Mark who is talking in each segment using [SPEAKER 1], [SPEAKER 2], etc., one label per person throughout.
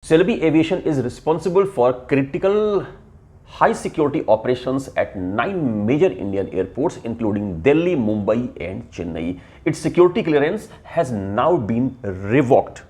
[SPEAKER 1] Celebi Aviation is responsible for critical high security operations at 9 major Indian airports including Delhi, Mumbai and Chennai. Its security clearance has now been revoked.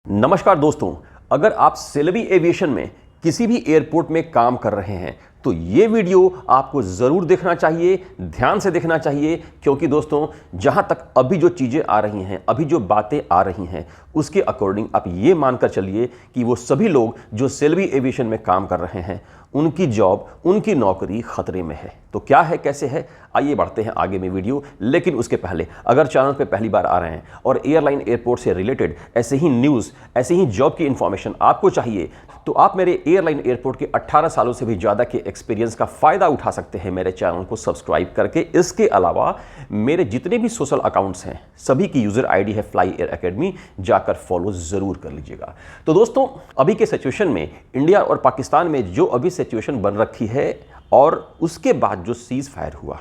[SPEAKER 1] नमस्कार दोस्तों, अगर आप Celebi aviation में किसी भी airport में काम कर रहे हैं तो ये वीडियो आपको ज़रूर देखना चाहिए, ध्यान से देखना चाहिए, क्योंकि दोस्तों जहां तक अभी जो चीज़ें आ रही हैं, अभी जो बातें आ रही हैं, उसके अकॉर्डिंग आप ये मानकर चलिए कि वो सभी लोग जो Celebi एविएशन में काम कर रहे हैं उनकी जॉब, उनकी नौकरी खतरे में है। तो क्या है, कैसे है, आइए बढ़ते हैं आगे में वीडियो। लेकिन उसके पहले अगर चैनल पे पहली बार आ रहे हैं और एयरलाइन एयरपोर्ट से रिलेटेड ऐसे ही न्यूज़, ऐसे ही जॉब की इंफॉर्मेशन आपको चाहिए तो आप मेरे एयरलाइन एयरपोर्ट के 18 सालों से भी ज़्यादा के एक्सपीरियंस का फ़ायदा उठा सकते हैं मेरे चैनल को सब्सक्राइब करके। इसके अलावा मेरे जितने भी सोशल अकाउंट्स हैं सभी की यूज़र आईडी है फ्लाई एयर एकेडमी, जाकर फॉलो ज़रूर कर लीजिएगा। तो दोस्तों अभी के सिचुएशन में इंडिया और पाकिस्तान में जो अभी सिचुएशन बन रखी है और उसके बाद जो सीज़ फायर हुआ,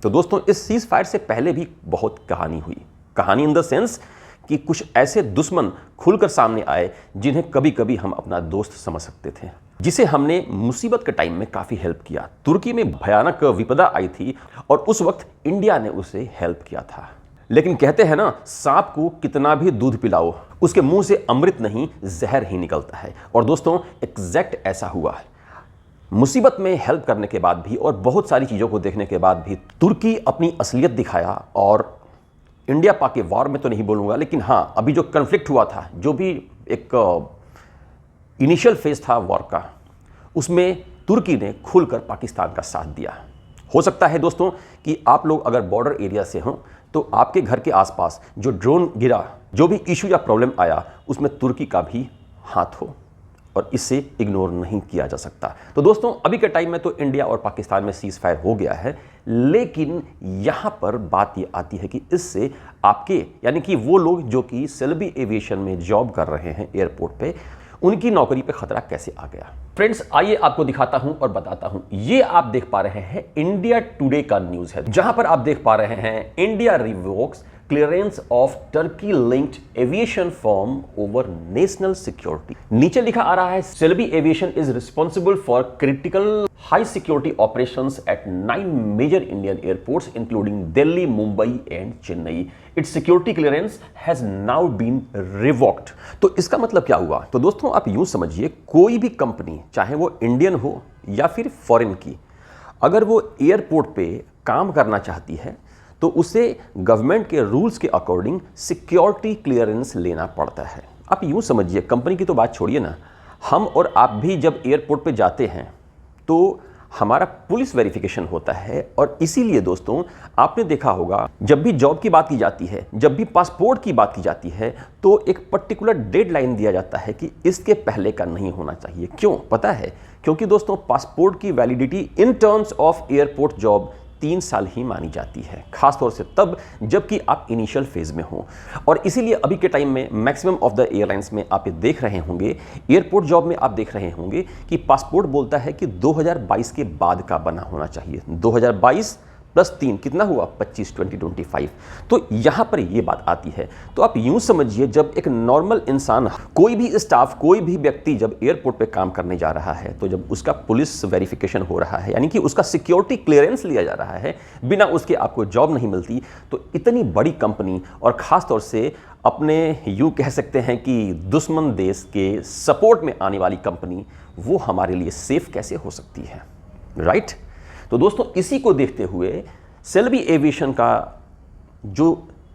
[SPEAKER 1] तो दोस्तों इस सीज़ फायर से पहले भी बहुत कहानी हुई। कहानी इन द सेंस कि कुछ ऐसे दुश्मन खुलकर सामने आए जिन्हें कभी कभी हम अपना दोस्त समझ सकते थे, जिसे हमने मुसीबत के टाइम में काफ़ी हेल्प किया। तुर्की में भयानक विपदा आई थी और उस वक्त इंडिया ने उसे हेल्प किया था। लेकिन कहते हैं ना, सांप को कितना भी दूध पिलाओ उसके मुंह से अमृत नहीं जहर ही निकलता है। और दोस्तों एग्जैक्ट ऐसा हुआ है। मुसीबत में हेल्प करने के बाद भी और बहुत सारी चीज़ों को देखने के बाद भी तुर्की अपनी असलियत दिखाया। और इंडिया पाक के वॉर में तो नहीं बोलूँगा, लेकिन हाँ अभी जो कन्फ्लिक्ट हुआ था, जो भी एक इनिशियल फेज था वॉर का, उसमें तुर्की ने खुलकर पाकिस्तान का साथ दिया। हो सकता है दोस्तों कि आप लोग अगर बॉर्डर एरिया से हों तो आपके घर के आसपास जो ड्रोन गिरा, जो भी इशू या प्रॉब्लम आया, उसमें तुर्की का भी हाथ हो और इससे इग्नोर नहीं किया जा सकता। तो दोस्तों अभी के टाइम में तो इंडिया और पाकिस्तान में सीज़ फायर हो गया है, लेकिन यहाँ पर बात ये आती है कि इससे आपके यानी कि वो लोग जो कि Celebi एविएशन में जॉब कर रहे हैं एयरपोर्ट पे, उनकी नौकरी पे खतरा कैसे आ गया। फ्रेंड्स आइए आपको दिखाता हूं और बताता हूं। ये आप देख पा रहे हैं इंडिया टुडे का न्यूज़ है, जहां पर आप देख पा रहे हैं India revokes clearance of Turkey linked aviation firm over national security. नीचे लिखा आ रहा है Celebi aviation is responsible for critical high security operations at 9 major Indian airports including Delhi, Mumbai and Chennai. Its security clearance has now been revoked. तो इसका मतलब क्या हुआ? तो दोस्तों आप यूं समझिए, कोई भी कंपनी चाहे वो इंडियन हो या फिर फॉरेन की, अगर वो एयरपोर्ट पे काम करना चाहती है तो उसे गवर्नमेंट के रूल्स के अकॉर्डिंग सिक्योरिटी क्लियरेंस लेना पड़ता है। आप यूँ समझिए, कंपनी की तो बात छोड़िए ना, हम और आप भी जब एयरपोर्ट पे जाते हैं तो हमारा पुलिस वेरिफिकेशन होता है। और इसीलिए दोस्तों आपने देखा होगा, जब भी जॉब की बात की जाती है, जब भी पासपोर्ट की बात की जाती है, तो एक पर्टिकुलर डेडलाइन दिया जाता है कि इसके पहले का नहीं होना चाहिए। क्यों पता है? क्योंकि दोस्तों पासपोर्ट की validity in terms of airport job 3 साल ही मानी जाती है, खासतौर से तब जबकि आप इनिशियल फेज में हो। और इसीलिए अभी के टाइम में मैक्सिमम ऑफ द एयरलाइंस में आप ये देख रहे होंगे, एयरपोर्ट जॉब में आप देख रहे होंगे कि पासपोर्ट बोलता है कि 2022 के बाद का बना होना चाहिए। 2022 प्लस 3 कितना हुआ? 25, 2025। तो यहाँ पर ये बात आती है। तो आप यूँ समझिए, जब एक नॉर्मल इंसान, कोई भी स्टाफ, कोई भी व्यक्ति जब एयरपोर्ट पे काम करने जा रहा है, तो जब उसका पुलिस वेरिफिकेशन हो रहा है, यानी कि उसका सिक्योरिटी क्लियरेंस लिया जा रहा है, बिना उसके आपको जॉब नहीं मिलती, तो इतनी बड़ी कंपनी और ख़ास तौर से अपने यूँ कह सकते हैं कि दुश्मन देश के सपोर्ट में आने वाली कंपनी, वो हमारे लिए सेफ कैसे हो सकती है, राइट? तो दोस्तों इसी को देखते हुए Celebi एविएशन का जो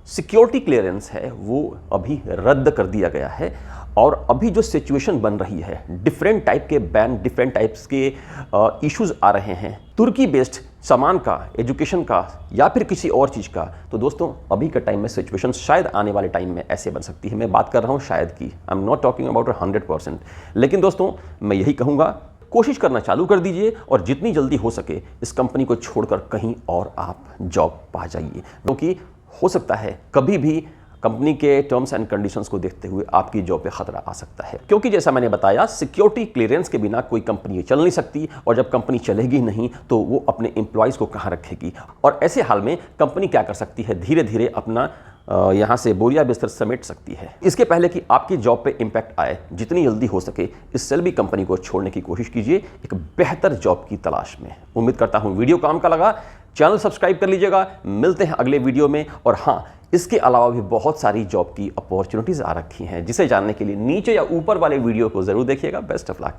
[SPEAKER 1] सिक्योरिटी क्लियरेंस है वो अभी रद्द कर दिया गया है। और अभी जो सिचुएशन बन रही है, डिफरेंट टाइप के बैन, डिफरेंट टाइप्स के इश्यूज आ रहे हैं तुर्की बेस्ड सामान का, एजुकेशन का या फिर किसी और चीज़ का। तो दोस्तों अभी के टाइम में सिचुएशन शायद आने वाले टाइम में ऐसे बन सकती है। मैं बात कर रहा हूँ शायद की, I am not talking about 100%। लेकिन दोस्तों मैं यही कहूँगा, कोशिश करना चालू कर दीजिए और जितनी जल्दी हो सके इस कंपनी को छोड़कर कहीं और आप जॉब पा जाइए, क्योंकि हो सकता है कभी भी कंपनी के टर्म्स एंड कंडीशंस को देखते हुए आपकी जॉब पे खतरा आ सकता है। क्योंकि जैसा मैंने बताया, सिक्योरिटी क्लियरेंस के बिना कोई कंपनी चल नहीं सकती, और जब कंपनी चलेगी नहीं तो वो अपने एम्प्लॉयज़ को कहाँ रखेगी। और ऐसे हाल में कंपनी क्या कर सकती है, धीरे धीरे अपना यहाँ से बोरिया बिस्तर समेट सकती है। इसके पहले कि आपकी जॉब पे इम्पैक्ट आए, जितनी जल्दी हो सके इस सेलेबी कंपनी को छोड़ने की कोशिश कीजिए एक बेहतर जॉब की तलाश में। उम्मीद करता हूँ वीडियो काम का लगा। चैनल सब्सक्राइब कर लीजिएगा। मिलते हैं अगले वीडियो में। और हाँ, इसके अलावा भी बहुत सारी जॉब की अपॉर्चुनिटीज़ आ रखी हैं, जिसे जानने के लिए नीचे या ऊपर वाले वीडियो को ज़रूर देखिएगा। Best of luck.